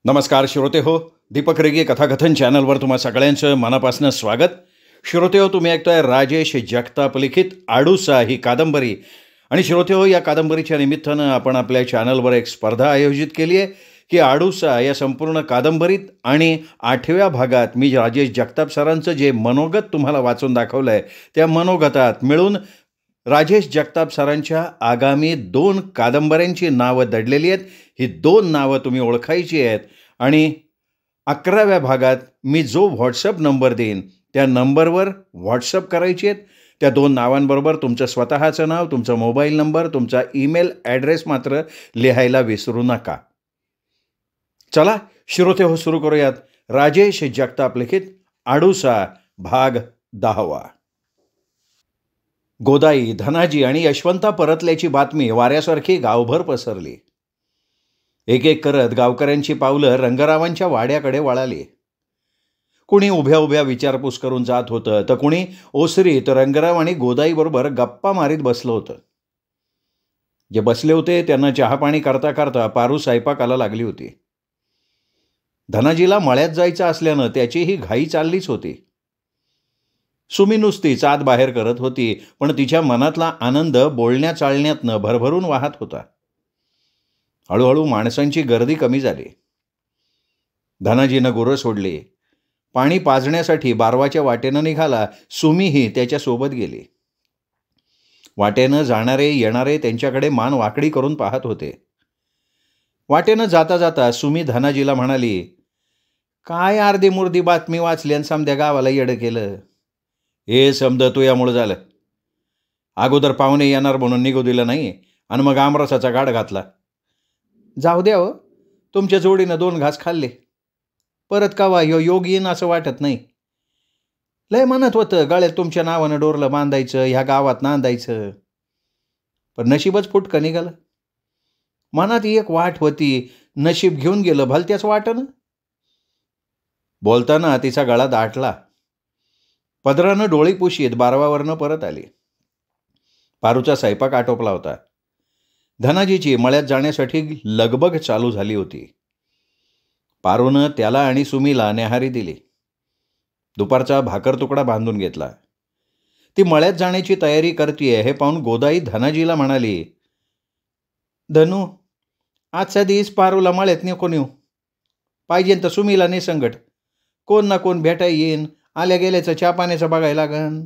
नमस्कार श्रोते हो. दीपक रेगे कथाकथन चॅनलवर तुम्हा सगळ्यांचं मनापासून स्वागत. श्रोते हो, तुम्ही ऐकताय राजेश जगताप लिखित आडूसा ही कादंबरी. आणि श्रोते हो, या कादंबरीच्या निमित्तानं आपण आपल्या चॅनलवर एक स्पर्धा आयोजित केली आहे की आडूसा या संपूर्ण कादंबरीत आणि 8व्या भागात मी राजेश जगताप सरांचं जे मनोगत तुम्हाला वाचून दाखवलं आहे त्या मनोगतात मिळून राजेश जगताप सरांच्या आगामी 2 कादंबऱ्यांची नावं दडलेली आहेत. ही 2 नावं तुम्ही ओळखायची आहेत आणि 11व्या भागात मी जो व्हॉट्सअप नंबर देईन त्या नंबरवर व्हॉट्सअप करायची आहेत. त्या 2 नावांबरोबर तुमचं स्वतःचं नाव, तुमचा मोबाईल नंबर, तुमचा ईमेल ॲड्रेस मात्र लिहायला विसरू नका. चला श्रोते हो, सुरू करूयात राजेश जगताप लिखित आडूसा भाग 10. गोदाई, धनाजी आणि यशवंता परतल्याची बातमी वाऱ्यासारखी गावभर पसरली. एक एक करत गावकऱ्यांची पावलं रंगरावांच्या वाड्याकडे वळाली. कुणी उभ्या उभ्या विचारपूस करून जात होतं, तर कुणी ओसरीत रंगराव आणि गोदाईबरोबर गप्पा मारीत बसलं होतं. जे बसले होते त्यांना चहापाणी करता करता पारू स्वयंपाकाला लागली होती. धनाजीला मळ्यात जायचं असल्यानं त्याचीही घाई चाललीच होती. सुमी नुसतीच आत बाहेर करत होती, पण तिच्या मनातला आनंद बोलण्या चालण्यातनं भरभरून वाहत होता. हळूहळू माणसांची गर्दी कमी झाली. धनाजीनं गुरं सोडली. पाणी पाजण्यासाठी बारवाच्या वाटेनं निघाला. सुमीही त्याच्यासोबत गेली. वाटेनं जाणारे येणारे त्यांच्याकडे मान वाकडी करून पाहत होते. वाटेनं जाता जाता सुमी धनाजीला म्हणाली, काय अर्धी मुर्दी बातमी वाचली आणि समध्या गावाला येडं केलं. हे समज तू यामुळं झालं. अगोदर पाहुणे येणार म्हणून निघू दिलं नाही आणि मग आमरसाचा गाड घातला. जाऊ द्या हो, तुमच्या जोडीनं 2 घास खाल्ले. परत कावा ह्यो योग येईन असं वाटत नाही. लय म्हणत होतं गळ्यात तुमच्या नावानं डोरलं बांधायचं, ह्या गावात नांदायचं. पण नशीबच फुटकं निघालं. मनात एक वाट होती, नशीब घेऊन गेलं भलत्याच वाटनं. बोलताना तिचा गळा दाटला. पदरानं डोळी पुशीत बारवावरनं परत आली. पारूचा स्वयंपाक आटोपला होता. धनाजीची मळ्यात जाण्यासाठी लगबग चालू झाली होती. पारूनं त्याला आणि सुमीला न्याहारी दिली. दुपारचा भाकर तुकडा बांधून घेतला. ती मळ्यात जाण्याची तयारी करतीये हे पाहून गोदाई धनाजीला म्हणाली, धनू, आजचा दिवस पारूला मळ्यात नको नेऊ. पाहिजे तर सुमीला निसंगट. कोण ना कोण भेटाय येईन, आल्या गेल्याचं चहा पाण्याचं बघायला लागन.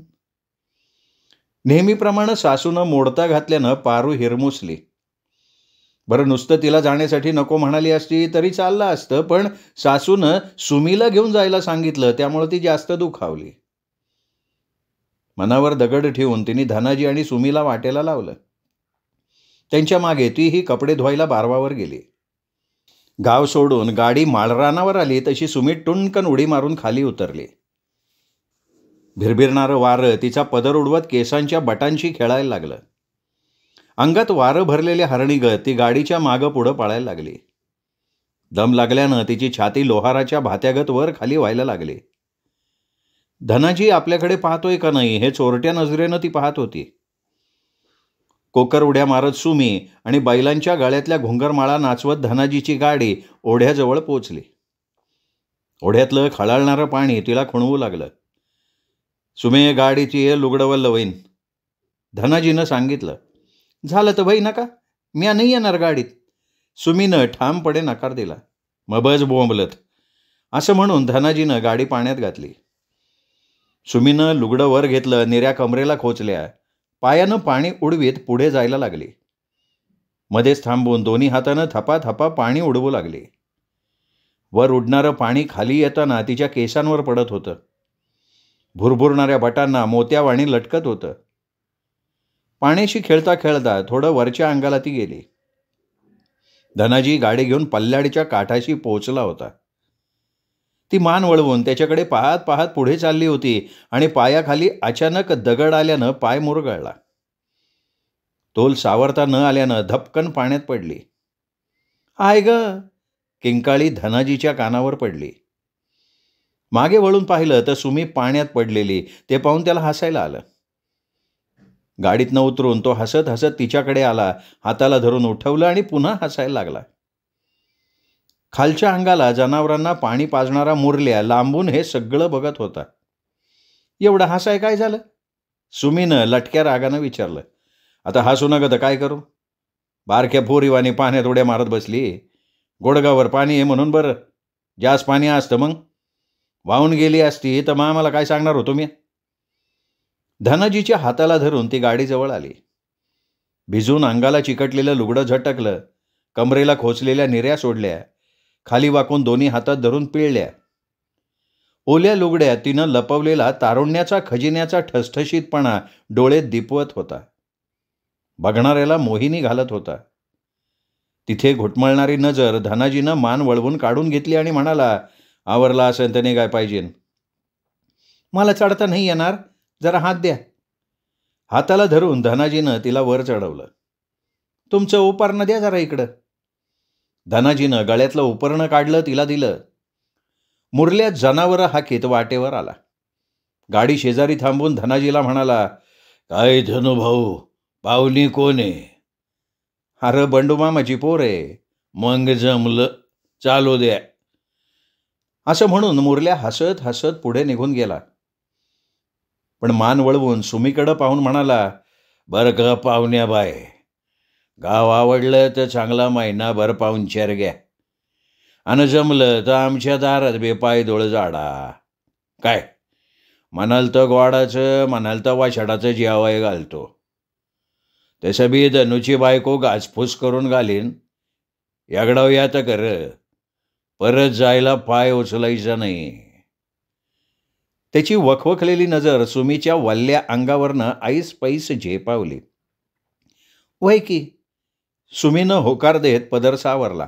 नेहमीप्रमाणे सासूनं मोडता घातल्यानं पारू हिरमुसली. बरं, नुसतं तिला जाण्यासाठी नको म्हणाली असती तरी चाललं असतं, पण सासूनं सुमीला घेऊन जायला सांगितलं त्यामुळे ती जास्त दुखावली. मनावर दगड ठेवून तिने धनाजी आणि सुमीला वाटेला लावलं. त्यांच्या मागे तीही कपडे धुवायला बारवावर गेली. गाव सोडून गाडी माळरानावर आली तशी सुमी टुणकन उडी मारून खाली उतरली. भिरभिरणारं वारं तिचा पदर उडवत केसांच्या बटांशी खेळायला लागलं. अंगात वारं भरलेल्या हरणीगत ती गाडीच्या मागं पुढं पळायला लागली. दम लागल्यानं तिची छाती लोहाराच्या भात्यागत वर खाली व्हायला लागली. धनाजी आपल्याकडे पाहतोय का नाही हे चोरट्या नजरेनं ती पाहत होती. कोकर उड्या मारत सुमी आणि बैलांच्या गळ्यातल्या घुंगरमाळा नाचवत धनाजीची गाडी ओढ्याजवळ पोचली. ओढ्यातलं खळाळणारं पाणी तिला खुणवू लागलं. सुमे, गाडीची लुगडं वल्ल होईन, धनाजीनं सांगितलं. झालं तर भाई नका, म्या नाही येणार गाडीत. सुमीनं ठामपणे नकार दिला. मग बस बोंबलत, असं म्हणून धनाजीनं गाडी पाण्यात घातली. सुमीनं लुगडं वर घेतलं, निऱ्या कमरेला खोचल्या. पायानं पाणी उडवीत पुढे जायला लागली. मध्येच थांबून दोन्ही हातानं थपाथपा पाणी उडवू लागली. वर उडणारं पाणी खाली येताना तिच्या केसांवर पडत होतं. भुरभुरणाऱ्या बटांना मोत्यावाणी लटकत होतं. पाण्याशी खेळता खेळता थोडं वरच्या अंगाला ती गेली. धनाजी गाडी घेऊन पल्ल्याडच्या काठाशी पोचला होता. ती मान वळवून त्याच्याकडे पाहत पाहत पुढे चालली होती आणि पायाखाली अचानक दगड आल्यानं पाय मुरगळला. तोल सावरता न आल्यानं धपकन पाण्यात पडली. आय ग, किंकाळी धनाजीच्या कानावर पडली. मागे वळून पाहिलं तर सुमी पाण्यात पडलेली. ते पाहून त्याला हसायला आलं. गाडीतनं उतरून तो हसत हसत तिच्याकडे आला, हाताला धरून उठवलं आणि पुन्हा हसायला लागला. खालच्या अंगाला जनावरांना पाणी पाजणारा मुरल्या लांबून हे सगळं बघत होता. एवढं हसाय काय झालं? सुमीनं लटक्या रागानं विचारलं. आता हसू नका तर काय करू? बारक्या पोरीवानी पाण्यात उड्या मारत बसली. गोडगावर पाणी आहे म्हणून बरं. जास्त पाणी असतं मग वाहून गेली असती तर मग आम्हाला काय सांगणार होतो मी? धनाजीच्या हाताला धरून ती गाडीजवळ आली. भिजून अंगाला चिकटलेलं लुगडं झटकलं. कमरेला खोचलेल्या निऱ्या सोडल्या. खाली वाकून दोन्ही हातात धरून पिळल्या. ओल्या लुगड्यात तिनं लपवलेला तारुण्याचा खजिन्याचा ठसठशीतपणा डोळेत दिपवत होता. बघणाऱ्याला मोहिनी घालत होता. तिथे घुटमळणारी नजर धनाजीनं मान वळवून काढून घेतली आणि म्हणाला, आवरला असेल त्याने काय पाहिजे? मला चढता नाही येणार, जरा हात द्या. हाताला धरून धनाजीनं तिला वर चढवलं. तुमचं उपरणं द्या जरा इकडं. धनाजीनं गळ्यातलं उपरणं काढलं, तिला दिलं. मुरल्या जनावरं हाकीत वाटेवर आला. गाडी शेजारी थांबून धनाजीला म्हणाला, काय धनुभाऊ, पाहुणी कोण आहे? अरे बंडूमामाची पोर आहे. मग जमलं, चालू द्या. असं म्हणून मुरल्या हसत हसत पुढे निघून गेला. पण मान वळवून सुमीकडं पाहून म्हणाला, बरं का पाहुण्या बाय, गाव आवडलं तर चांगला महिनाभर पाहुणचार घ्या. आणि जमलं तर आमच्या दारात बेपाय डोळ जाडा. काय म्हणाल तर गोडाचं, म्हणाल तर वाछडाचं जेवाय घालतो. तसं बी धनुची बायको गाजफूस करून घालीन. यागडाव या तर कर, परत जायला पाय उचलायचा नाही. त्याची वखवखलेली नजर सुमीच्या वल्ल्या अंगावरनं ऐस पैस झेपावली. वय की. सुमीनं होकार देत पदर सावरला.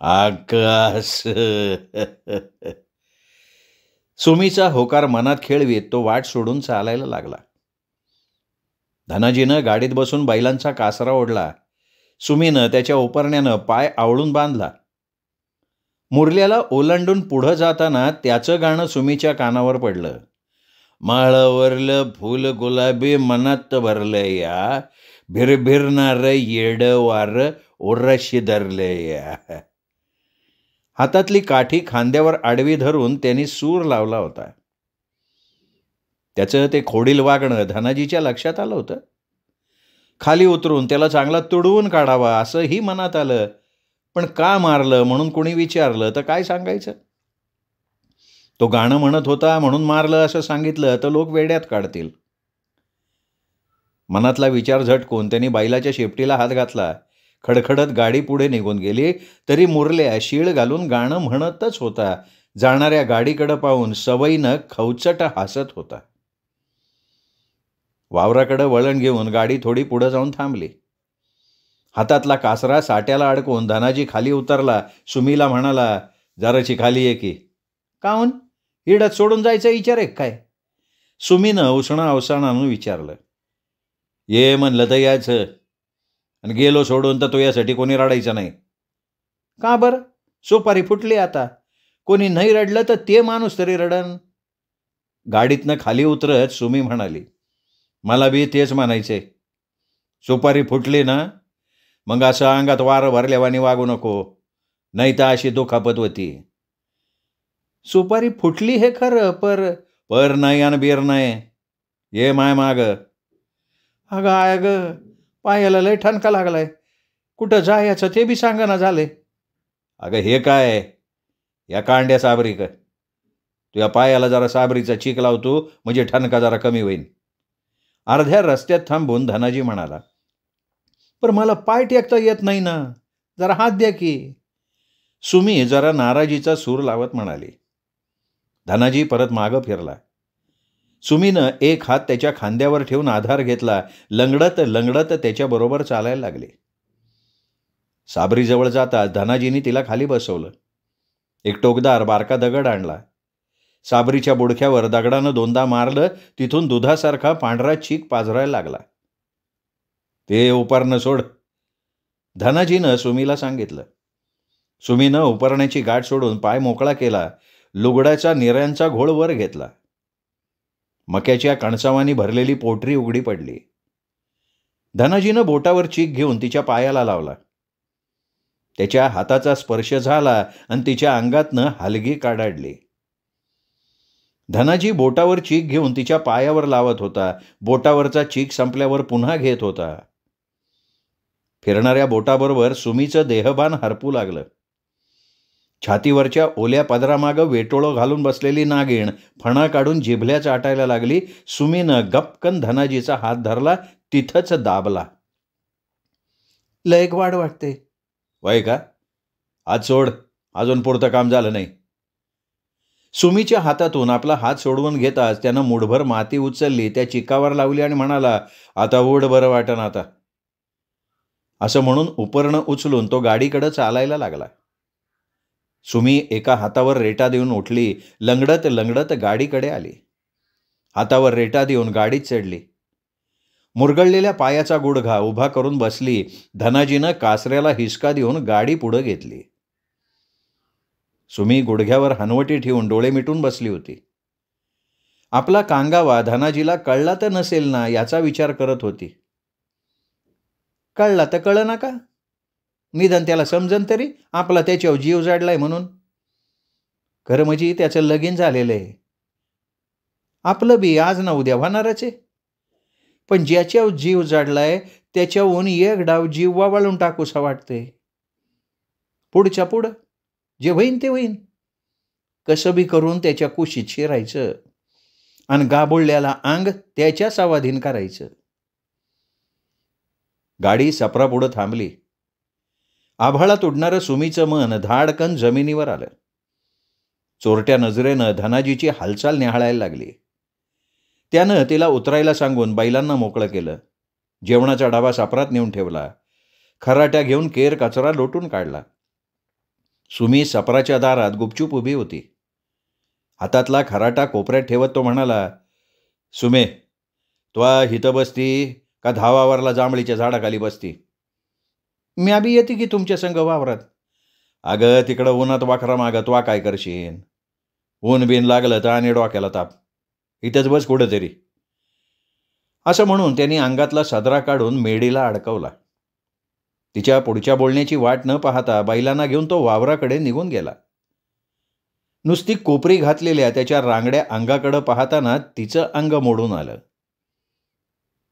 आकाश. सुमीचा होकार मनात खेळवीत तो वाट सोडून चालायला लागला. धनाजीनं गाडीत बसून बैलांचा कासरा ओढला. सुमीनं त्याच्या उपरण्यानं पाय आवळून बांधला. मुरल्याला ओलांडून पुढं जाताना त्याचं गाणं सुमीच्या कानावर पडलं. माळावरलं फुल गुलाबी मनात भरलं या, भिरभिरणार येड वार ओरशी धरले या. हातातली काठी खांद्यावर आडवी धरून त्यांनी सूर लावला होता. त्याचं ते खोडील वागणं धनाजीच्या लक्षात आलं होतं. खाली उतरून त्याला चांगला तुडवून काढावा असंही मनात आलं. पण का मारलं म्हणून कोणी विचारलं तर काय सांगायचं? तो गाणं म्हणत होता म्हणून मारलं असं सांगितलं तर लोक वेड्यात काढतील. मनातला विचार झटकून त्यांनी बैलाच्या शेपटीला हात घातला. खडखडत गाडी पुढे निघून गेली तरी मुरल्या शीळ घालून गाणं म्हणतच होता. जाणाऱ्या गाडीकडं पाहून सवयीनं खवचट हसत होता. वावराकडं वळण घेऊन गाडी थोडी पुढं जाऊन थांबली. हातातला कासरा साट्याला अडकून धनाजी खाली उतरला. सुमीला म्हणाला, जराची खाली ये की. काहून? हिडत सोडून जायचं विचार आहे काय? सुमीनं उसणं अवसानानं विचारलं. ये म्हणलं तर यायचं, आणि गेलो सोडून तर तो यासाठी कोणी रडायचं नाही. का बरं? सुपारी फुटली आता. कोणी नाही रडलं तर ते माणूस तरी रडन. गाडीतनं खाली उतरत सुमी म्हणाली, मला बी तेच म्हणायचे. सुपारी फुटली ना, मग असं अंगात वारं भरल्यावानी वागू नको, नाही तर अशी दुखापत होती. सुपारी फुटली हे खरं, पर नाही आणि बीर नाही. ये माय माग. अगं आय ग, पायाला लय ठणका लागलाय. कुठं जायचं ते बी सांगना झाले. अगं हे काय, या कांड्या साबरी का? तुझ्या पायाला जरा साबरीचा चीक लावतो म्हणजे ठणका जरा कमी होईल. अर्ध्या रस्त्यात थांबून धनाजी म्हणाला, पण मला पाय टेकता येत नाही ना, जरा हात द्या की. सुमी जरा नाराजीचा सूर लावत म्हणाली. धनाजी परत मागं फिरला. सुमीनं एक हात त्याच्या खांद्यावर ठेवून आधार घेतला. लंगडत लंगडत त्याच्याबरोबर चालायला लागले. साबरीजवळ जाता धनाजीने तिला खाली बसवलं. एक टोकदार बारका दगड आणला. साबरीच्या बुडख्यावर दगडानं दोनदा मारलं. तिथून दुधासारखा पांढरा चीक पाझरायला लागला. ते उपरणं सोड, धनाजीनं सुमीला सांगितलं. सुमीनं उपरण्याची गाठ सोडून पाय मोकळा केला. लुगड्याचा निऱ्यांचा घोळ वर घेतला. मक्याच्या कणसावानी भरलेली पोटरी उघडी पडली. धनाजीनं बोटावर चीक घेऊन तिच्या पायाला लावला. त्याच्या हाताचा स्पर्श झाला आणि तिच्या अंगातनं हलगी काढाडली. धनाजी बोटावर चीक घेऊन तिच्या पायावर लावत होता. बोटावरचा चीक संपल्यावर पुन्हा घेत होता. फिरणाऱ्या बोटाबरोबर सुमीचं देहभान हरपू लागलं. छातीवरच्या ओल्या पदरामागं वेटोळं घालून बसलेली नागिण फणा काढून जिभल्या चाटायला लागली. सुमीनं गपकन धनाजीचा हात धरला, तिथंच दाबला. लय वाढ वाटते. वय का? हात सोड, अजून पुरतं काम झालं नाही. सुमीच्या हातातून आपला हात सोडवून घेताच त्यानं मुठभर माती उचलली, त्या चिकावर लावली आणि म्हणाला, आता उड, बरं वाटन आता. असं म्हणून उपरणं उचलून तो गाडीकडे चालायला लागला. सुमी एका हातावर रेटा देऊन उठली. लंगडत लंगडत गाडीकडे आली. हातावर रेटा देऊन गाडीत चढली. मुरगळलेल्या पायाचा गुडघा उभा करून बसली. धनाजीनं कासऱ्याला हिसका देऊन गाडी पुढं घेतली. सुमी गुडघ्यावर हनवटी ठेवून डोळे मिटून बसली होती. आपला कांगावा धनाजीला कळला तर नसेल ना याचा विचार करत होती. कळला तर कळ ना का? निदान त्याला समजन तरी आपला त्याच्यावर जीव जाडलाय म्हणून. खरं म्हणजे त्याचं लगीन झालेलं आहे. आपलं बी आज ना उद्या होणारच आहे. पण ज्याच्यावर जीव जाडलाय त्याच्याहून एक डाव जीव वावळून टाकूसा वाटते. पुढच्या पुढं जे होईन ते होईन. कसं बी करून त्याच्या कुशीत शिरायचं आणि गाबोळल्याला अंग त्याच्या सावाधीन करायचं. गाडी सपरापुढं थांबली. आभाळात उडणारं सुमीचं मन धाडकन जमिनीवर आलं. चोरट्या नजरेनं धनाजीची हालचाल निहाळायला लागली. त्यानं तिला उतरायला सांगून बैलांना मोकळं केलं. जेवणाचा डबा सापरात नेऊन ठेवला. खराट्या घेऊन केर कचरा लोटून काढला. सुमी सपराच्या दारात गुपचूप उभी होती. हातातला खराटा कोपऱ्यात ठेवत तो म्हणाला, सुमे, त्वा हिथं बसती का धावावरला जांभळीच्या झाडाखाली बसती? म्या बी येते की तुमच्या संग वावरात. अगं तिकडं उन्हात वाखरा मागं त्वा काय करशीन? ऊन बिन लागलं तर आणि डोक्याला ताप. इथंच बस कुठं तरी. असं म्हणून त्यांनी अंगातला सदरा काढून मेडीला अडकवला. तिच्या पुढच्या बोलण्याची वाट न पाहता बैलांना घेऊन तो वावराकडे निघून गेला. नुसती कोपरी घातलेल्या त्याच्या रांगड्या अंगाकडे पाहताना तिचं अंग मोडून आलं.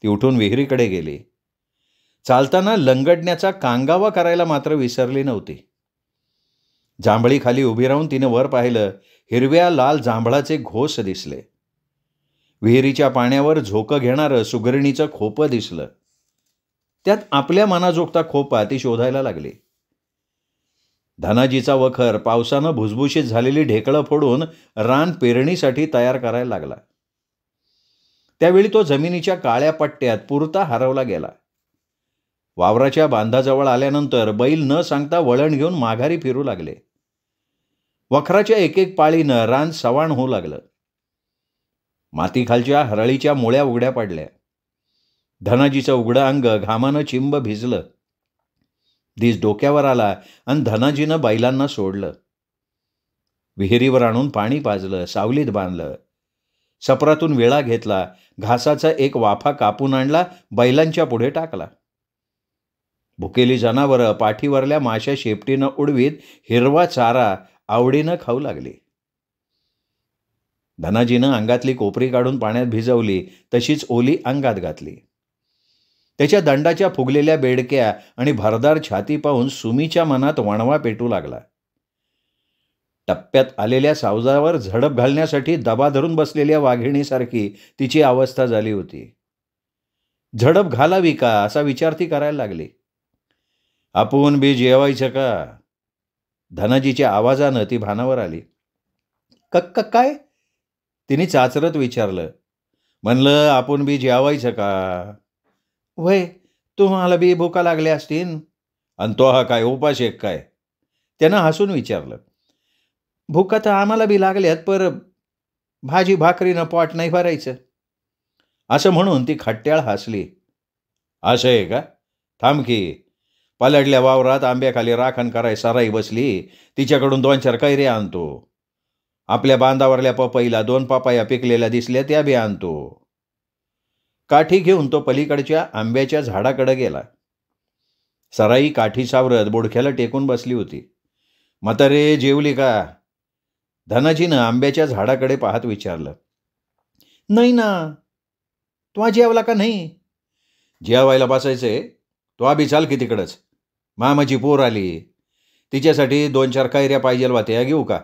ती उठून विहिरीकडे गेली. चालताना लंगडण्याचा कांगावा करायला मात्र विसरली नव्हती. जांभळी खाली उभी राहून तिनं वर पाहिलं. हिरव्या लाल जांभळाचे घोस दिसले. विहिरीच्या पाण्यावर झोकं घेणारं सुगरणीचं खोपं दिसलं. त्यात आपल्या मनाजोगता खोपा ती शोधायला लागली. धनाजीचा वखर पावसानं भुसभुशीत झालेली ढेकळं फोडून रान पेरणीसाठी तयार करायला लागला. त्यावेळी तो जमिनीच्या काळ्या पट्ट्यात पुरता हरवला गेला. वावराच्या बांधाजवळ आल्यानंतर बैल न सांगता वळण घेऊन माघारी फिरू लागले. वखराच्या एक एक पाळीनं रान सवाण होऊ लागलं. मातीखालच्या हरळीच्या मुळ्या उघड्या पडल्या. धनाजीचं उघडं अंग घामानं चिंब भिजलं. दिस डोक्यावर आला आणि धनाजीनं बैलांना सोडलं. विहिरीवर आणून पाणी पाजलं, सावलीत बांधलं. सपरातून वेळा घेतला. घासाचा एक वाफा कापून आणला, बैलांच्या पुढे टाकला. भुकेली जनावरं पाठीवरल्या माश्या शेपटीनं उडवीत हिरवा चारा आवडीनं खाऊ लागली. धनाजीनं अंगातली कोपरी काढून पाण्यात भिजवली, तशीच ओली अंगात घातली. त्याच्या दंडाच्या फुगलेल्या बेडक्या आणि भरदार छाती पाहून सुमीच्या मनात वणवा पेटू लागला. टप्प्यात आलेल्या सावजावर झडप घालण्यासाठी दबा धरून बसलेल्या वाघिणीसारखी तिची अवस्था झाली होती. झडप घालावी का असा विचार ती करायला लागली. आपण बी जेवायचं का? धनाजीच्या आवाजानं ती भानावर आली. कक्क काय? तिने चाचरत विचारलं. म्हणलं आपण बी जेवायचं का? वय, तुम्हाला बी भुका लागल्या असतील. आणि तो हा काय उपास एक काय? त्यानं हसून विचारलं. भुका तर आम्हाला बी लागल्यात, पर भाजी भाकरीनं पोट नाही भरायचं. असं म्हणून ती खट्ट्याळ हसली. असं आहे का? थांब की. पलडल्या वावरात आंब्याखाली राखण कराय सराई बसली, तिच्याकडून 2-4 कैऱ्या आणतो. आपल्या बांधावरल्या पपईला 2 पपाया पिकलेल्या दिसल्या, त्या बी आणतो. काठी घेऊन तो पलीकडच्या आंब्याच्या झाडाकडे गेला. सराई काठी सावरत बोडख्याला टेकून बसली होती. म्हातारे जेवली का? धनाजीनं आंब्याच्या झाडाकडे पाहत विचारलं. नाही ना. तो जेवला का नाही? जेवायला बसायचंय. तो बी चाल की तिकडंच. मामाची पोर आली. तिच्यासाठी 2-4 कैऱ्या पाहिजेल होत्या, घेऊ का?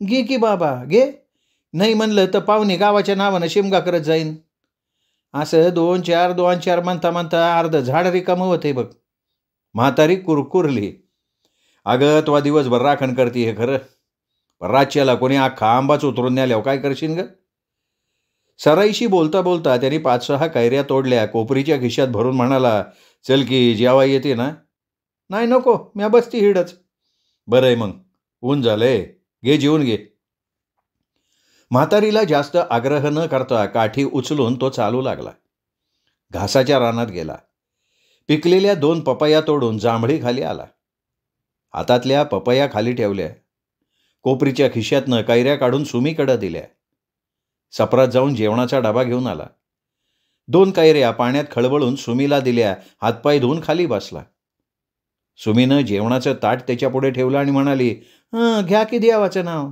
घे की बाबा घे. नाही म्हणलं तर पाहुणे गावाच्या नावानं शिमगा करत जाईन. असं 2-4 म्हणता म्हणता अर्ध झाड रिकामं होते बघ. म्हातारी कुरकुरली. अगं तो दिवसभर राखण करते हे खरं, पण रातच्याला कोणी अख्खा आंबाच उतरून न्याल्यावर काय करशील ग? सराईशी बोलता बोलता त्यांनी 5-6 कैऱ्या तोडल्या, कोपरीच्या खिशात भरून म्हणाला, चल की जेवा येते ना? नाही नको, म्या बसती हिडच. बरं आहे मग, ऊन झालंय, घे जेवून घे. म्हातारीला जास्त आग्रह न करता काठी उचलून तो चालू लागला. घासाच्या रानात गेला. पिकलेल्या 2 पपया तोडून जांभळी खाली आला. हातातल्या पपया खाली ठेवल्या. कोपरीच्या खिशातनं कैऱ्या काढून सुमीकडे दिल्या. सपरात जाऊन जेवणाचा डबा घेऊन आला. 2 कैऱ्या पाण्यात खळबळून सुमीला दिल्या. हातपाय धुवून खाली बसला. सुमीनं जेवणाचं ताट त्याच्यापुढे ठेवलं आणि म्हणाली, घ्या की देवाचं नाव.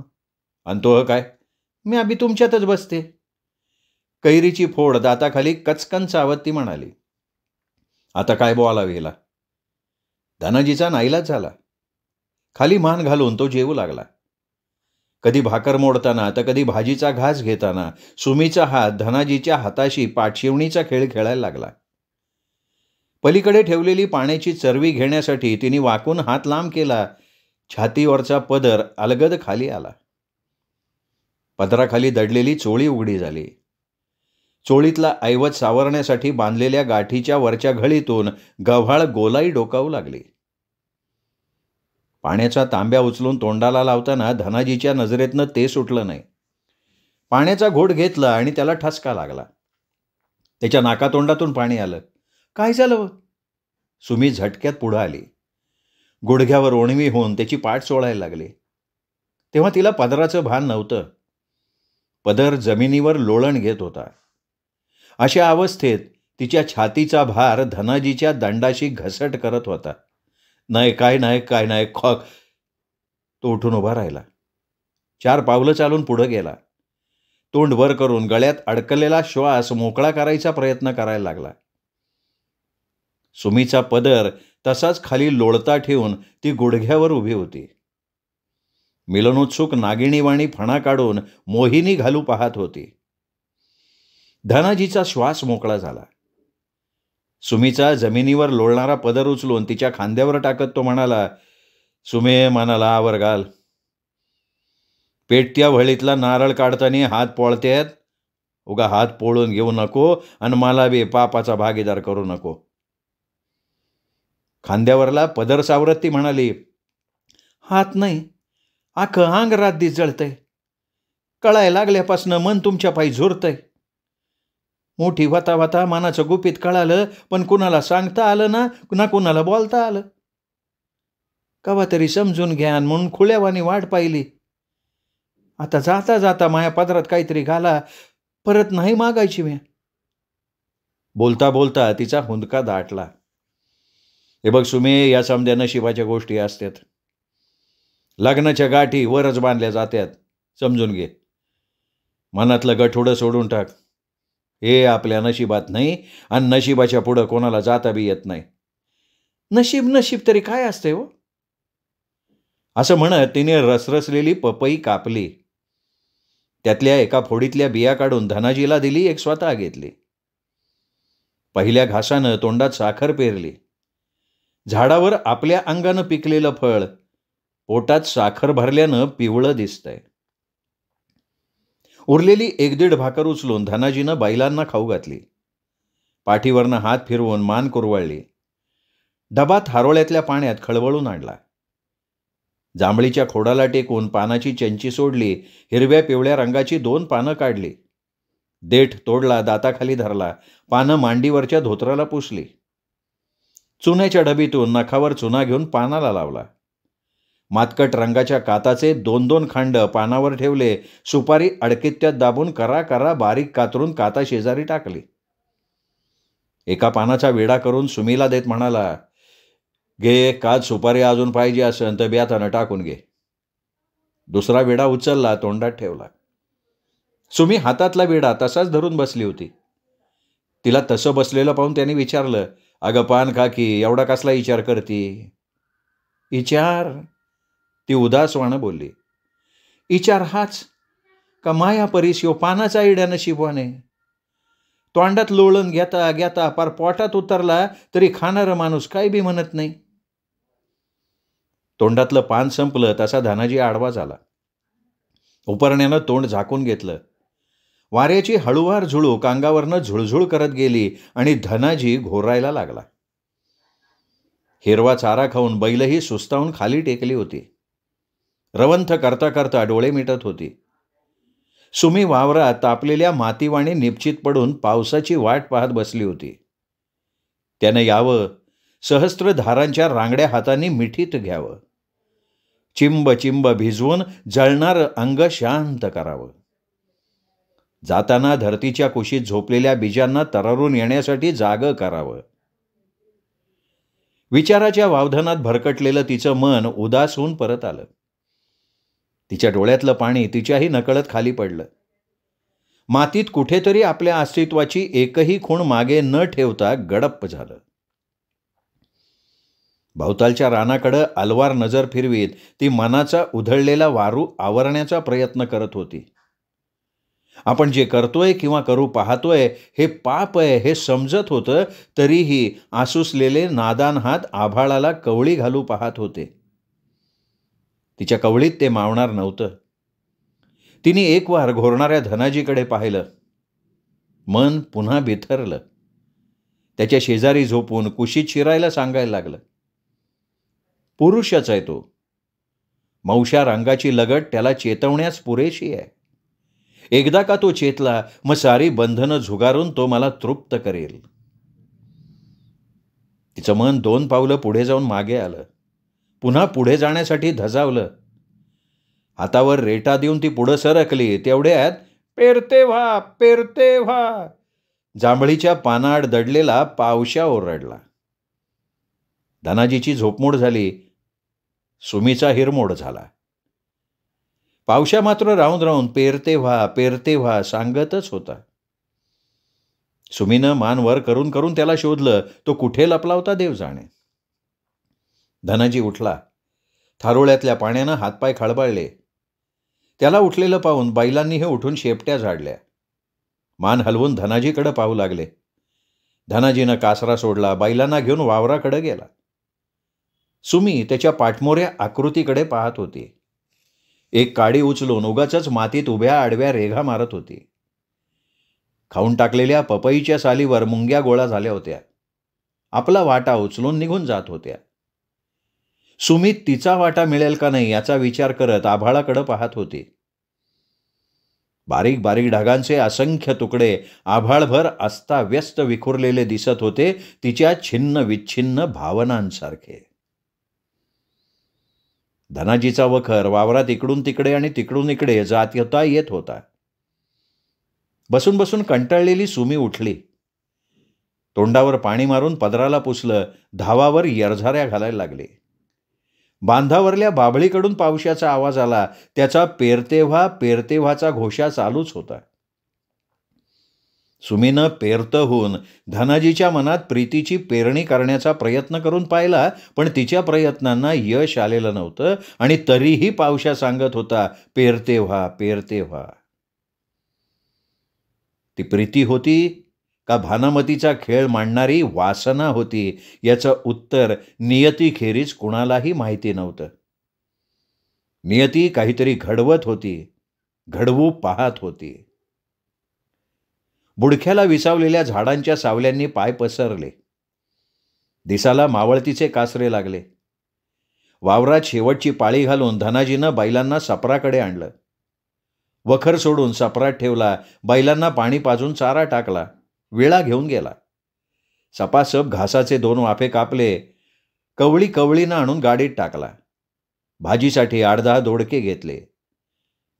आणि तो काय? मी अभि तुमच्यातच बसते. कैरीची फोड दाताखाली कचकन चावत ती म्हणाली, आता काय बोलावं हिला? धनाजीचा नाईलाज झाला. खाली मान घालून तो जेवू लागला. कधी भाकर मोडताना तर कधी भाजीचा घास घेताना सुमीचा हात धनाजीच्या हाताशी पाठशिवणीचा खेळ खेळायला लागला. पलीकडे ठेवलेली पाण्याची चरवी घेण्यासाठी तिने वाकून हात लांब केला. छातीवरचा पदर अलगद खाली आला. पदराखाली दडलेली चोळी उघडी झाली. चोळीतला ऐवज सावरण्यासाठी बांधलेल्या गाठीच्या वरच्या घळीतून गव्हाळ गोलाई डोकावू लागली. पाण्याचा तांब्या उचलून तोंडाला लावताना धनाजीच्या नजरेतनं ते सुटलं नाही. पाण्याचा घोट घेतला आणि त्याला ठसका लागला. त्याच्या नाकातोंडातून पाणी आलं. काय झालं? सुमी झटक्यात पुढं आली. गुडघ्यावर ओणवी होऊन त्याची पाठ सोडायला लागली. तेव्हा तिला पदराचं भान नव्हतं. पदर जमिनीवर लोळण घेत होता. अशा अवस्थेत तिच्या छातीचा भार धनाजीच्या दंडाशी घसट करत होता. नाही काय नाही खॉक. तो उठून उभा राहिला. 4 पावलं चालून पुढं गेला. तोंड वर करून गळ्यात अडकलेला श्वास मोकळा करायचा प्रयत्न करायला लागला. सुमीचा पदर तसाच खाली लोळता ठेवून ती गुडघ्यावर उभी होती. मिलनोत्सुक नागिणीवाणी फणा काढून मोहिनी घालू पाहत होती. धनाजीचा श्वास मोकळा झाला. सुमीचा जमिनीवर लोळणारा पदर उचलून तिच्या खांद्यावर टाकत तो म्हणाला, सुमे मनाला आवर घाल. पेटत्या व्हळीतला नारळ काढताना हात पोळत्यात. उगा हात पोळून घेऊ नको आणि मला बी पापाचा भागीदार करू नको. खांद्यावरला पदर सावरत ती म्हणाली, हात नाही, अख्खं अंग रात्रीच जळतंय. कळाय लागल्यापासनं मन तुमच्या पायी झुरतंय. मोठी वाता वाता मनाचं गुपित कळालं, पण कुणाला सांगता आलं ना कुणाला बोलता आलं. कवा तरी समजून घ्या म्हणून खुळ्यावानी वाट पाहिली. आता जाता जाता माया पदरात काहीतरी घाला, परत नाही मागायची मी. बोलता बोलता तिचा हुंदका दाटला. हे बघ सुमे, या समध्या नशिबाच्या गोष्टी असतात. लग्नाच्या गाठी वरच बांधल्या जात्यात, समजून घे. मनातलं गठुडं सोडून टाक. हे आपल्या नशिबात नाही आणि नशिबाच्या पुढं कोणाला जाता बी येत नाही. नशीब तरी काय असते हो? असं म्हणत तिने रसरसलेली पपई कापली. त्यातल्या एका फोडीतल्या बिया काढून धनाजीला दिली, एक स्वतः घेतली. पहिल्या घासानं तोंडात साखर पेरली. झाडावर आपल्या अंगानं पिकलेलं फळ पोटात साखर भरल्यानं पिवळं दिसतंय. उरलेली 1-1.5 भाकर उचलून धनाजीनं बैलांना खाऊ घातली. पाठीवरनं हात फिरवून मान कुरवळली. डबात हारोळ्यातल्या पाण्यात खळबळून आणला. जांभळीच्या खोडाला टेकून पानाची चंची सोडली. हिरव्या पिवळ्या रंगाची 2 पानं काढली. देठ तोडला, दाताखाली धरला. पानं मांडीवरच्या धोत्राला पुसली. चुन्याच्या डबीतून नखावर चुना घेऊन पानाला लावला. मातकट रंगाच्या काताचे 2-2 खांड पानावर ठेवले. सुपारी अडकित्यात दाबून करा बारीक कातरून काता शेजारी टाकली. एका पानाचा विडा करून सुमीला देत म्हणाला, घे, काच सुपारी अजून पाहिजे असेल तर ब्यातानं टाकून घे. दुसरा विडा उचलला, तोंडात ठेवला. सुमी हातातला विडा तसाच धरून बसली होती. तिला तसं बसलेलं पाहून त्याने विचारलं, अगं पान काकी, एवढा कसला विचार करती? विचार? ती उदासवाणं बोलली. विचार हाच का माया परीस यो पानाचा इड्या नशिबवाने. तोंडात लोळण घेता घेता पार पोटात उतरला तरी खाणारा माणूस काय बी म्हणत नाही. तोंडातलं पान संपलं तसा धनाजी आडवा झाला. उपरण्यानं तोंड झाकून घेतलं. वाऱ्याची हळूवार झुळूक अंगावरनं झुळझुळ करत गेली आणि धनाजी घोरायला लागला. हिरवा चारा खाऊन बैलही सुस्तावून खाली टेकली होती. रवंथ करता करता डोळे मिटत होती. सुमी वावरात तापलेल्या मातीवाणी निपचित पडून पावसाची वाट पाहत बसली होती. त्यानं यावं, सहस्त्र धारांच्या रांगड्या हातांनी मिठीत घ्यावं, चिंब चिंब भिजवून जळणारं अंग शांत करावं. जाताना धरतीच्या कुशीत झोपलेल्या बीजांना तरारून येण्यासाठी जागं करावं. विचाराच्या वावधनात भरकटलेलं तिचं मन उदास होऊन परत आलं. तिच्या डोळ्यातलं पाणी तिच्याही नकळत खाली पडलं. मातीत कुठेतरी आपल्या अस्तित्वाची एकही खूण मागे न ठेवता गडप झालं. भोवतालच्या रानाकडं अलवार नजर फिरवीत ती मनाचा उधळलेला वारू आवरण्याचा प्रयत्न करत होती. आपण जे करतोय किंवा करू पाहतोय हे पाप आहे हे समजत होतं, तरीही आसुसलेले नादान हात आभाळाला कवळी घालू पाहत होते. तिच्या कवळीत ते मावणार नव्हतं. तिने एक वार घोरणाऱ्या धनाजीकडे पाहिलं. मन पुन्हा बिथरलं. त्याच्या शेजारी झोपून कुशीत शिरायला सांगायला लागलं. पुरुषच आहे तो. मौशा रंगाची लगट त्याला चेतवण्यास पुरेशी आहे. एकदा का तो चेतला मग सारी बंधनं झुगारून तो मला तृप्त करेल. तिचं मन 2 पावलं पुढे जाऊन मागे आलं. पुन्हा पुढे जाण्यासाठी धजावलं. हातावर रेटा देऊन ती पुढं सरकली. तेवढ्यात पेरते व्हा, पेरते व्हा, जांभळीच्या पानाआड दडलेला पावशा ओरडला. धनाजीची झोपमोड झाली. सुमीचा हिरमोड झाला. पावशा मात्र राहून राहून पेरते व्हा, पेरते व्हा सांगतच होता. सुमीनं मान वर करून करून त्याला शोधलं. तो कुठे लपला होता देव जाणे. धनाजी उठला. थारोळ्यातल्या पाण्यानं हातपाय खळबळले. त्याला उठलेलं पाहून बैलांनीही उठून शेपट्या झाडल्या. मान हलवून धनाजीकडे पाहू लागले. धनाजीनं कासरा सोडला. बैलांना घेऊन वावराकडे गेला. सुमी त्याच्या पाठमोऱ्या आकृतीकडे पाहत होती. एक काडी उचलून उगाचच मातीत उभ्या आडव्या रेघा मारत होती. खाऊन टाकलेल्या पपईच्या सालीवर मुंग्या गोळा झाल्या होत्या. आपला वाटा उचलून निघून जात होत्या. सुमीत तिचा वाटा मिळेल का नाही याचा विचार करत आभाळाकडे पाहत होती. बारीक बारीक ढगांचे असंख्य तुकडे आभाळभर अस्ताव्यस्त विखुरलेले दिसत होते, तिच्या छिन्न विच्छिन्न भावनांसारखे. धनाजीचा वखर वावरात इकडून तिकडे आणि तिकडून इकडे जात येत होता. बसून बसून कंटाळलेली सुमी उठली. तोंडावर पाणी मारून पदराला पुसलं. धावावर यरझाऱ्या घालायला लागली. बांधावरल्या बाभळीकडून पावसाचा आवाज आला. त्याचा पेरतेव्हा पेरतेव्हाचा घोषा चालूच होता. सुमीनं पेरतं होऊन धनाजीच्या मनात प्रीतीची पेरणी करण्याचा प्रयत्न करून पाहिला, पण तिच्या प्रयत्नांना यश आलेलं नव्हतं आणि तरीही पावसा सांगत होता, पेरते व्हा, पेरते व्हा. ती प्रीती होती का भानामतीचा खेळ मांडणारी वासना होती याचं उत्तर नियतीखेरीज कुणालाही माहिती नव्हतं. नियती काहीतरी घडवत होती, घडवू पाहत होती. बुडख्याला विसावलेल्या झाडांच्या सावल्यांनी पाय पसरले. दिसाला मावळतीचे कासरे लागले. वावरात शेवटची पाळी घालून धनाजीनं बैलांना सपराकडे आणलं. वखर सोडून सपरात ठेवला. बैलांना पाणी पाजून चारा टाकला. विळा घेऊन गेला. सपासप घासाचे 2 वाफे कापले. कवळीनं आणून गाडीत टाकला. भाजीसाठी 8-10 दोडके घेतले.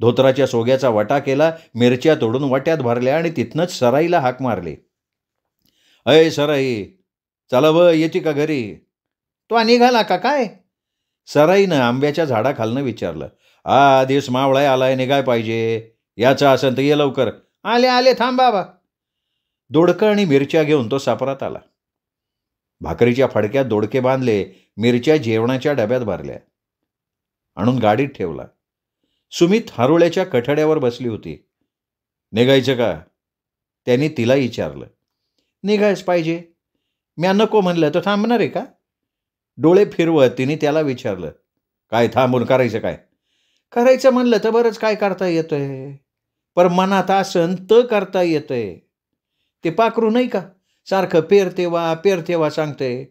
धोतराच्या सोग्याचा वटा केला. मिरच्या तोडून वट्यात भरल्या आणि तिथनंच सराईला हाक मारली. अय सराई, चला व येते का घरी? तो निघाला का काय? सराईनं आंब्याच्या झाडाखालनं विचारलं. दिवस मावळाय आलाय, निघाय पाहिजे. याचं असेल तर ये लवकर. आले आले, थांब बाबा. दोडकं आणि मिरच्या घेऊन तो सापरात आला. भाकरीच्या फडक्यात दोडके बांधले, मिरच्या जेवणाच्या डब्यात भरल्या, आणून गाडीत ठेवला. सुमित हारुळ्याच्या कठड्यावर बसली होती. निघायचं का? त्यांनी तिला विचारलं. निघायच पाहिजे. म्या नको म्हणलं तर थांबणार आहे का? डोळे फिरवत तिने त्याला विचारलं. काय थांबून करायचं काय? करायचं म्हणलं तर बरंच काय करता येतंय, पर मनात आसन तर करता येतंय. ते पाखरू नाही का, सारखं पेरतेवा सांगतंय.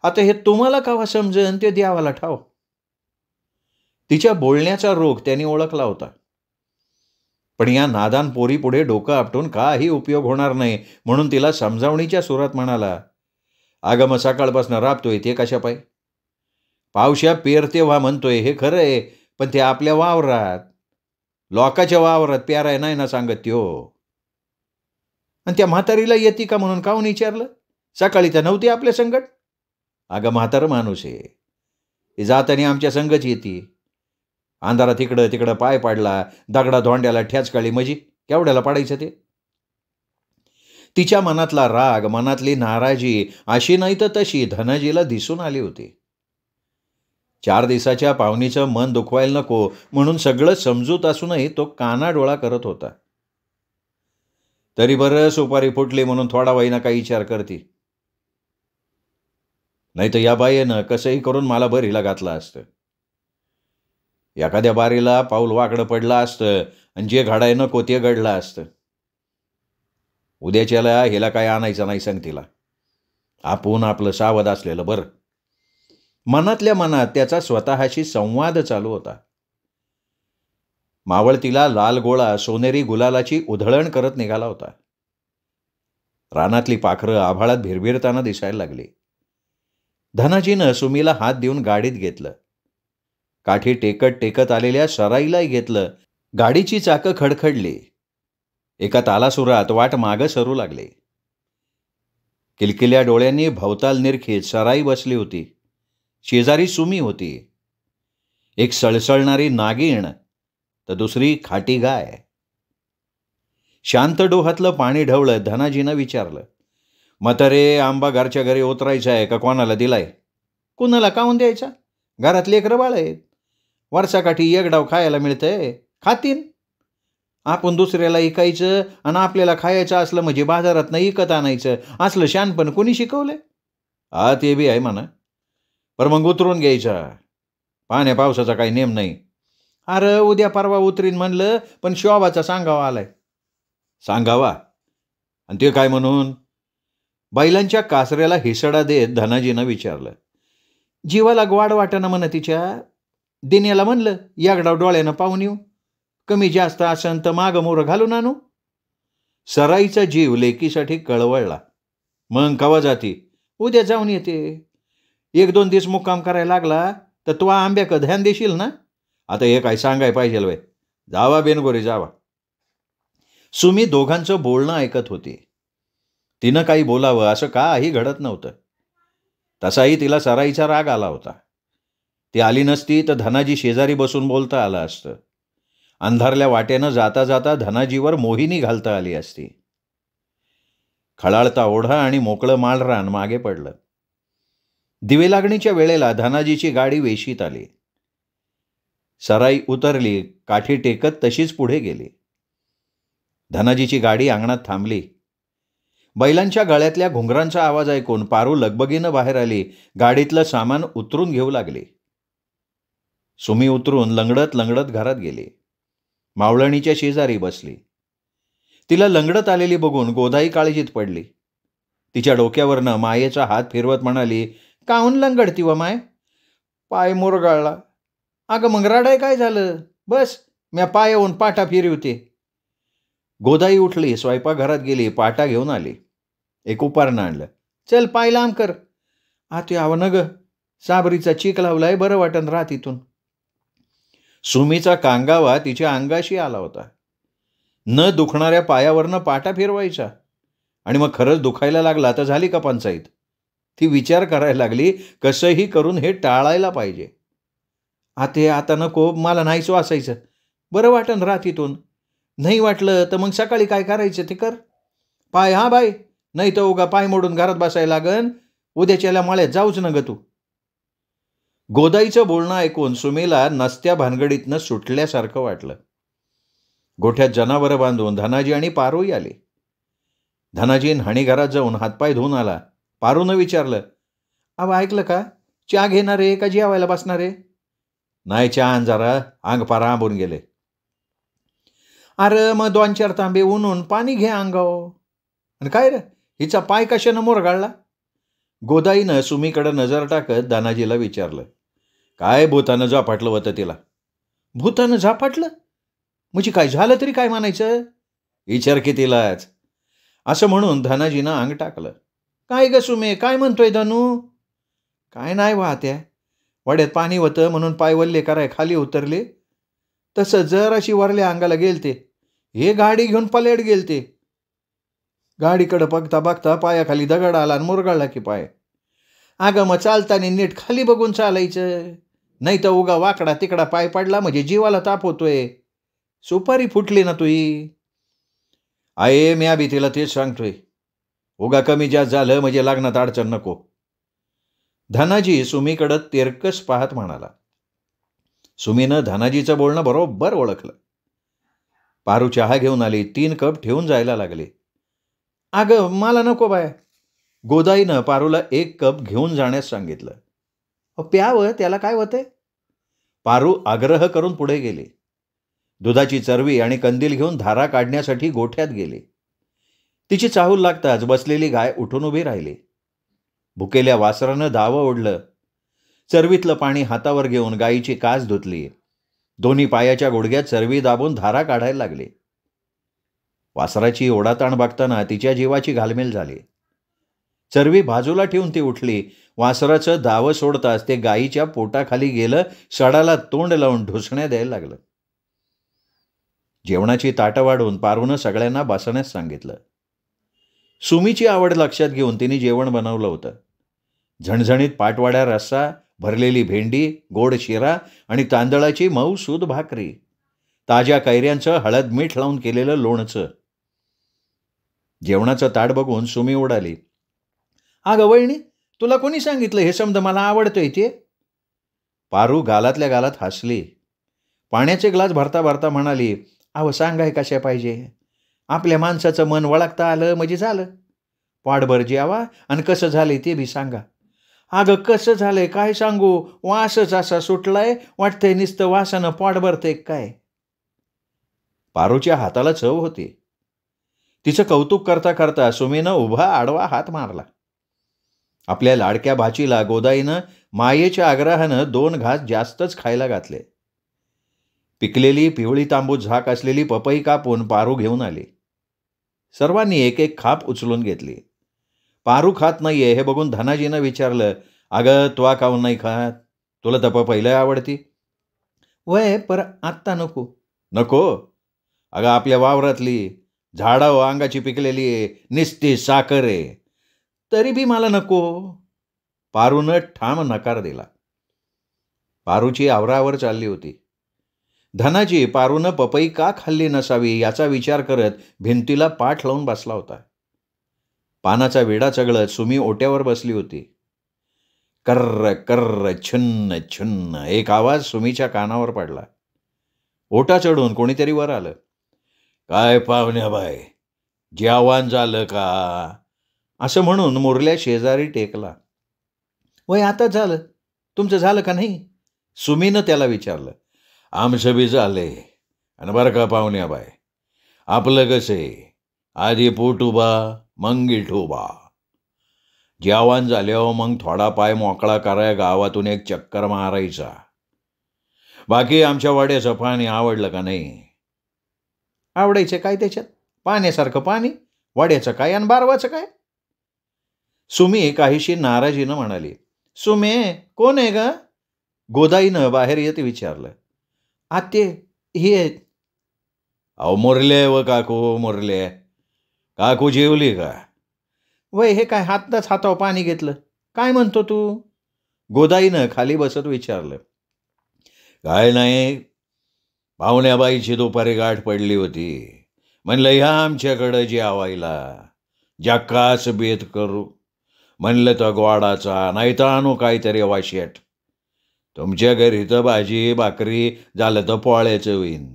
आता हे तुम्हाला कावा समजन ते द्यावाला ठाव. तिच्या बोलण्याचा रोग त्यांनी ओळखला होता. पण या नादान पोरी पुढे डोकं आपटून काही उपयोग होणार नाही, म्हणून तिला समजावणीच्या सुरात म्हणाला. अगं मग सकाळपासून राबतोय ते कशा पाय? पावश्या पेरतेव्हा म्हणतोय हे खरं आहे, पण ते आपल्या वावरात, लोकाच्या वावरात प्याराय नाही ना सांगत त्यो. आणि त्या म्हातारीला येते का म्हणून काहून विचारलं? सकाळी तर नव्हती आपल्या संगट. अगं म्हातारं माणूस आहे, जातानी आमच्या संगच येते. अंधारात तिकडं पाय पाडला, दगडा धोंड्याला ठ्याचकाळी मजी केवढ्याला पाडायचं ते? तिच्या मनातला राग, मनातली नाराजी अशी नाही तर तशी धनाजीला दिसून आली होती. 4 दिवसाच्या पाहुणीचं मन दुखवायला नको म्हणून सगळं समजूत असूनही तो कानाडोळा करत होता. तरी बरं सुपारी फुटली म्हणून थोडा वहिना काही विचार करते. नाही तर या बाईनं कसंही करून मला बरीला घातलं असतं. एखाद्या बारीला पाऊल वाकडं पडलं असतं आणि जे घडाय नको ते घडलं असतं. उद्याच्याला हिला काय आणायचं नाही सांग तिला. आपण आपलं सावध असलेलं बरं. मनातल्या मनात त्याचा स्वतःशी संवाद चालू होता. मावळतीला लाल गोळा सोनेरी गुलालाची उधळण करत निघाला होता. रानातली पाखरं आभाळात भिरभिरताना दिसायला लागली. धनाजीनं सुमीला हात देऊन गाडीत घेतलं. काठी टेकत आलेल्या सराईलाही घेतलं. गाडीची चाकं खडखडली. एका तालासुरात वाट मागं सरू लागली. किलकिल्या डोळ्यांनी भवताल निरखीत सराई बसली होती. शेजारी सुमी होती. एक सळसळणारी नागिण तर दुसरी खाटी गाय. शांत डोहातलं पाणी ढवळत धनाजीनं विचारलं. म्हातारे, आंबा घरच्या घरी उतरायचा आहे का कोणाला दिलाय? कुणाला काहून द्यायचा? घरात लेकरं बाळ आहेत. वर्षाकाठी एक डाव खायला मिळतंय, खातीन. आपण दुसऱ्याला ऐकायचं आणि आपल्याला खायचं असलं म्हणजे बाजारात नाही विकत आणायचं, असलं शानपण कोणी शिकवलंय? ते बी आहे म्हणा, पर मग उतरून घ्यायचा. पाण्या पावसाचा काही नेम नाही. अरे उद्या परवा उतरीन म्हणलं, पण शोभाचा सांगावा आलाय. सांगावा? आणि ते काय म्हणून? बैलांच्या कासऱ्याला हिसडा देत धनाजीनं विचारलं. जीवाला ग्वाड वाटणं म्हणा तिच्या. दिन्याला म्हणलं यागडाव डोळ्यानं पाहून येऊ, कमी जास्त असन तर मागं मोरं घालून आणू. सराईचा जीव लेकीसाठी कळवळला. मग कवा जाती? उद्या जाऊन येते. 1-2 दिवस मुक्काम करायला लागला तर तू आंब्याक ध्यान देशील ना? आता हे काय सांगाय पाहिजे वय. जावा बेनगोरी जावा. सुमी दोघांचं बोलणं ऐकत होती. तिनं काही बोलावं असं काही घडत नव्हतं. तसाही तिला सराईचा राग आला होता. ती आली नसती तर धनाजी शेजारी बसून बोलता आलं असतं. अंधारल्या वाटेनं जाता जाता धनाजीवर मोहिनी घालता आली असती. खळाळता ओढा आणि मोकळं माळरान मागे पडलं. दिवे लागणीच्या वेळेला धनाजीची गाडी वेशीत आली. सराई उतरली. काठी टेकत तशीच पुढे गेली. धनाजीची गाडी अंगणात थांबली. बैलांच्या गळ्यातल्या घुंगरांचा आवाज ऐकून पारू लगबगीनं बाहेर आली. गाडीतलं सामान उतरून घेऊ लागली. सुमी उतरून लंगडत घरात गेली. मावळणीच्या शेजारी बसली. तिला लंगडत आलेली बघून गोदाई काळजीत पडली. तिच्या डोक्यावरनं मायेचा हात फिरवत म्हणाली, काहून लंगडती व माय? पाय मुरगाळला. अगं मग रडाय काय झालं? बस, म्या पायाहून पाटा फिरवते. गोदाई उठली, स्वयंपाकघरात गेली, पाटा घेऊन आली. एक उपारणं आणलं. चल पाय लांब कर. आते यावं न ग, साबरीचा चीक लावलाय, बरं वाटण राहत इथून. सुमीचा कांगावा तिच्या अंगाशी आला होता. न दुखणाऱ्या पायावरनं पाटा फिरवायचा आणि मग खरंच दुखायला लागला तर झाली का पंचायत? ती विचार करायला लागली, कसंही करून हे टाळायला पाहिजे. आते आता नको, मला नाहीच वाचायचं. बरं वाटन रात्रीतून. नाही वाटलं तर मग सकाळी काय करायचं ते कर. पाय हा बाई, नाही तर उगा पाय मोडून घरात बसायला लागन. उद्याच्याला मळ्यात जाऊच न ग तू. गोदाईचं बोलणं ऐकून सुमीला नसत्या भानगडीतनं सुटल्यासारखं वाटलं. गोठ्यात जनावरं बांधून धनाजी आणि पारूही आले. धनाजी न्हाणी घरात जाऊन हातपाय धुवून आला. पारूनं विचारलं, अहो ऐकलं का, चहा घेणार आहे का जेवायला बसणार आहे? नाही, चहा आण जरा, अंग पार आंबून गेले. अरे मग 2-4 तांबे उन्हून पाणी घे अंगावर. आणि काय रे, हिचा पाय कशानं मोरगाळला? गोदाईनं सुमीकडे नजर टाकत धनाजीला विचारलं. काय भूतानं झापाटलं होतं तिला? भूतानं झापाटलं? म्हणजे काय झालं तरी काय म्हणायचं? विचार की तिलाच. असं म्हणून धनाजीनं अंग टाकलं. काय ग सुमे, काय म्हणतोय धनू? काय नाही वाहत्या, वड्यात पाणी होतं म्हणून पाय वल्ले कराय खाली उतरले. तसं जर अशी वरल्या अंगाला गेलते, हे गाडी घेऊन पलेट गेलते. गाडीकडं बघता बघता पायाखाली दगड आला आणि मुरगाळला की पाय. अगं मग चालताना नीट खाली बघून चालायचं, नाही तर उगा वाकडा तिकडा पाय पडला म्हणजे जीवाला ताप होतोय. सुपारी फुटली ना तुही. आहे म्या बी तिला तेच सांगतोय, उगा कमी जास्त झालं म्हणजे लग्नात अडचण नको. धनाजी सुमीकडं तिरकस पाहत म्हणाला. सुमीनं धनाजीचं बोलणं बरोबर ओळखलं. पारू चहा घेऊन आली. 3 कप ठेवून जायला लागले. अगं मला नको बाय. गोदाईनं पारूला 1 कप घेऊन जाण्यास सांगितलं. प्यावं, त्याला काय होतंय? पारू आग्रह करून पुढे गेले. दुधाची चरवी आणि कंदील घेऊन धारा काढण्यासाठी गोठ्यात गेले. तिची चाहूल लागताच बसलेली गाय उठून उभी राहिली. भुकेल्या वासरानं धावं ओढलं. चरवीतलं पाणी हातावर घेऊन गायीची कास धुतली. दोन्ही पायाच्या गुडघ्यात चरवी दाबून धारा काढायला लागले. वासराची ओढाताण बघताना तिच्या जीवाची घालमेल झाली. चरवी बाजूला ठेवून ती उठली. वासराचं दावं सोडताच ते गायीच्या पोटाखाली गेलं. सडाला तोंड लावून ढुसण्या द्यायला लागलं. जेवणाची ताटं वाढून पारूनं सगळ्यांना बसण्यास सांगितलं. सुमीची आवड लक्षात घेऊन तिने जेवण बनवलं होतं. झणझणीत पाटवाड्या रस्सा, भरलेली भेंडी, गोड शिरा आणि तांदळाची मऊसूद भाकरी, ताज्या कैऱ्यांचं हळद मीठ लावून केलेलं लोणचं. जेवणाचं ताट बघून सुमी उडाली. अगं वहिनी, तुला कोणी सांगितलं हे समज मला आवडतंय ते? पारू गालातल्या गालात हसली. पाण्याचे ग्लास भरता भरता म्हणाली, अहो सांगाय कशा पाहिजे, आपल्या माणसाचं मन वळखता आलं म्हणजे झालं. पाठभर जेवा आणि कसं झालंय ते बी सांगा. अगं कसं झालंय काय सांगू, वासच असा सुटलाय, वाटतंय नुसतं वासानं पोट भरतंय काय. पारूच्या हाताला चव होती. तिचं कौतुक करता करता सुमीनं उभा आडवा हात मारला. आपल्या लाडक्या भाचीला गोदाईनं मायेच्या आग्रहानं 2 घास जास्तच खायला घातले. पिकलेली पिवळी तांबूस झाक असलेली पपई कापून पारू घेऊन आली. सर्वांनी एक एक खाप उचलून घेतली. पारू खात नाहीये हे बघून धनाजीनं विचारलं, अगं तुला काहून नाही खात? तुला तर पपईला आवडती. वय पर आत्ता नको. नको? अगं आपल्या वावरातली झाडावर अंगाची पिकलेली निस्ती साखर आहे, तरी बी मला नको. पारूनं ठाम नकार दिला. पारूची आवरावर चालली होती. धनाजी पारूनं पपई का खाल्ली नसावी याचा विचार करत भिंतीला पाठ लावून बसला होता. पानाचा विडा चगळत सुमी ओट्यावर बसली होती. कर्र कर्र छुन्न छुन्न एक आवाज सुमीच्या कानावर पडला. ओटा चढून कोणीतरी वर आलं. काय पाहुण्याबाई, जेवण झालं का? असं म्हणून मुरल्या शेजारी टेकला. वय आता झालं, तुमचं झालं का नाही? सुमीनं त्याला विचारलं. आमचं बी झालंय. आणि बरं का पाहुण्याबाई, आपलं कसं आहे, आधी पोट उभा मग गिठोबा. जेवण झाल्यावर मग थोडा पाय मोकळा कराय गावातून एक चक्कर मारायचा. बाकी आमच्या वाड्याचं पाणी आवडलं का नाही? आवडायचं काय त्याच्यात? पाण्यासारखं पाणी, वाड्याचं काय आणि बारवाचं काय? सुमी काहीशी नाराजीनं म्हणाली. सुमे कोण आहे ग? गोदाईनं बाहेर येत विचारलं. आत्ये हे आहेत. अहो मुरले व काकू मुरले. काकू जेवली का? वय हे काय हातावर पाणी घेतलं, काय म्हणतो तू? गोदाईनं खाली बसत विचारलं. काय नाही, पाहुण्याबाईची दुपारी गाठ पडली होती. म्हणलं ह्या आमच्याकडं जेवायला, जक्कास बेत करू. म्हणलं तर गोडाचा, नाही तर आणू काहीतरी वाशेट. तुमच्या घरी तर भाजी भाकरी झालं तर पोळ्याचं होईन.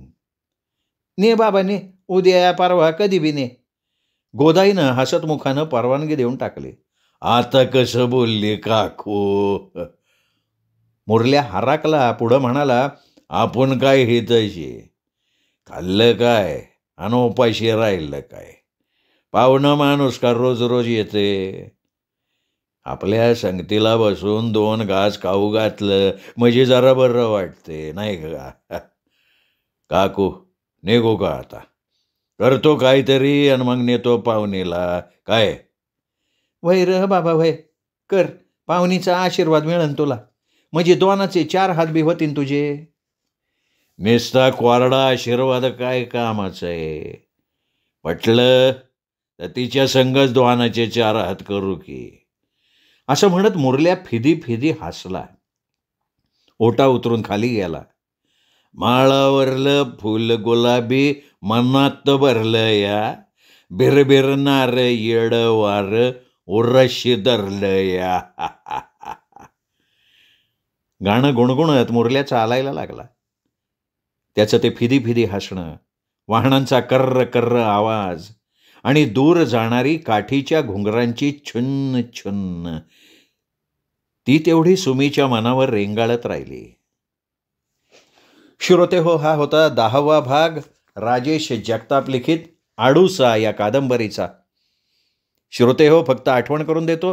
ने बाबा ने, उद्या परवा कधी बी ने. गोदाईनं हसतमुखानं परवानगी देऊन टाकली. आता कसं बोलली काकू? मुरल्या हराकला. पुढं म्हणाला, आपण काय हे तशी खाल्लं काय आणि उपाशी राहिलं काय? पाहुणं माणूस का रोज रोज येते? आपल्या संगतीला बसून 2 घास खाऊ घातलं म्हणजे जरा बरं वाटते, नाही का? काकू निघू का आता? करतो काहीतरी आणि मग नेतो पाहुणीला. काय? वय र बाबा वय, कर. पाहुणीचा आशीर्वाद मिळन तुला. म्हणजे 2चे 4 हात बी होतीन तुझे. नुसता कोरडा आशीर्वाद काय कामाचं आहे? पटलं तर तिच्या संगच 2चे 4 हात करू की. असं म्हणत मुरल्या फिदी फिदी हसला. ओटा उतरून खाली गेला. माळावरलं फुल गुलाबी मनात भरलं या, बिरबिरनार येड वार उरशी धरलं या. गाणं गुणगुणत मुरल्या चालायला लागला. त्याचं ते फिदी फिदी हसणं, वाहनांचा कर्र कर्र आवाज आणि दूर जाणारी काठीच्या घुंगरांची छुन्न छुन्न, ती तेवढी सुमीच्या मनावर रेंगाळत राहिली. श्रोते हो, हा होता 10वा भाग राजेश जगताप लिखित आडूसा या कादंबरीचा. श्रोते हो, फक्त आठवण करून देतो,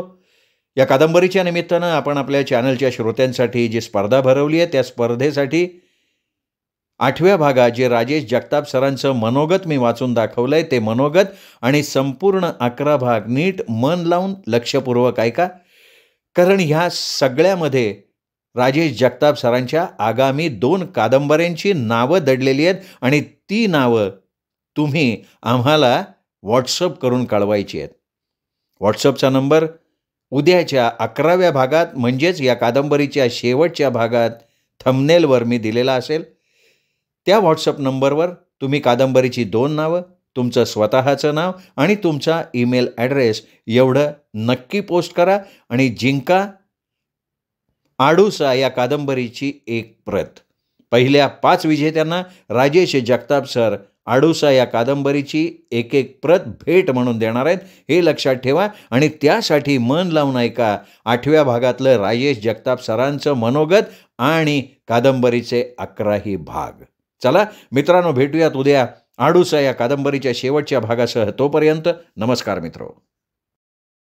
या कादंबरीच्या निमित्तानं आपण आपल्या चॅनलच्या श्रोत्यांसाठी जी स्पर्धा भरवली आहे, त्या स्पर्धेसाठी 8व्या भागात जे राजेश जगताप सरांचं मनोगत मी वाचून दाखवलं आहे, ते मनोगत आणि संपूर्ण 11 भाग नीट मन लावून लक्षपूर्वक ऐका. कारण ह्या सगळ्यामध्ये राजेश जगताप सरांच्या आगामी 2 कादंबऱ्यांची नावं दडलेली आहेत आणि ती नावं तुम्ही आम्हाला व्हॉट्सअप करून कळवायची आहेत. व्हॉट्सअपचा नंबर उद्याच्या 11व्या भागात म्हणजेच या कादंबरीच्या शेवटच्या भागात थंबनेलवर मी दिलेला असेल. त्या व्हॉट्सअप नंबरवर तुम्ही कादंबरीची 2 नावं, तुमचं स्वतःचं नाव आणि तुमचा ईमेल ॲड्रेस एवढं नक्की पोस्ट करा आणि जिंका आडूसा या कादंबरीची 1 प्रत. पहिल्या 5 विजेत्यांना राजेश जगताप सर आडूसा या कादंबरीची 1 प्रत भेट म्हणून देणार आहेत, हे लक्षात ठेवा. आणि त्यासाठी मन लावून ऐका 8व्या भागातलं राजेश जगताप सरांचं मनोगत आणि कादंबरीचे 11ही भाग. चला मित्रांनो, भेटूयात उद्या आडूसा या कादंबरीच्या शेवटच्या भागासह. तोपर्यंत नमस्कार मित्रो.